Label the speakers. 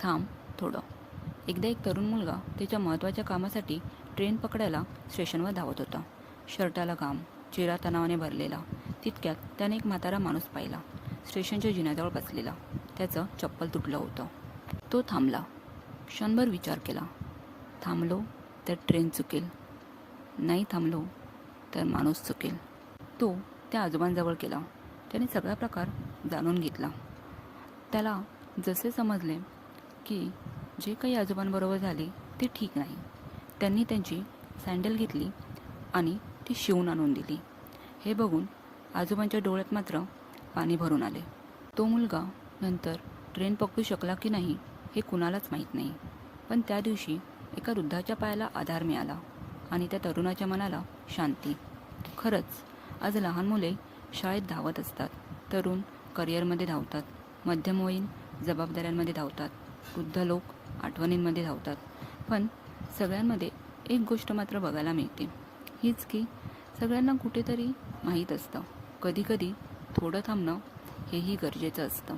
Speaker 1: थांब थोडं. एकदा एक तरुण मुलगा त्याच्या महत्त्वाच्या कामासाठी ट्रेन पकडायला स्टेशनवर धावत होता. शर्टाला घाम, चेहरा तणावाने भरलेला. तितक्यात त्याने एक म्हातारा माणूस पाहिला, स्टेशनच्या जिन्याजवळ बसलेला. त्याचं चप्पल तुटलं होतं. तो थांबला, क्षणभर विचार केला. थांबलो तर ट्रेन चुकेल, नाही थांबलो तर माणूस चुकेल. तो त्या आजोबांजवळ गेला. त्याने सगळा प्रकार जाणून घेतला. त्याला जसे समजले की जे काही आजोबांबरोबर झाले ते ठीक नाही. त्यांनी त्यांची सँडल घेतली आणि ती शिवून आणून दिली. हे बघून आजोबांच्या डोळ्यात मात्र पाणी भरून आले. तो मुलगा नंतर ट्रेन पकडू शकला की नाही हे कुणालाच माहीत नाही. पण त्या दिवशी एका वृद्धाच्या पायाला आधार मिळाला आणि त्या तरुणाच्या मनाला शांती. खरंच आज लहान मुले शाळेत धावत असतात, तरुण करिअरमध्ये धावतात, मध्यमवयीन जबाबदाऱ्यांमध्ये धावतात, वृद्ध लोक आठवणींमध्ये धावतात. पण सगळ्यांमध्ये एक गोष्ट मात्र बघायला मिळते, हीच की सगळ्यांना कुठेतरी माहीत असतं, कधीकधी थोडं थांबणं हेही गरजेचं असतं.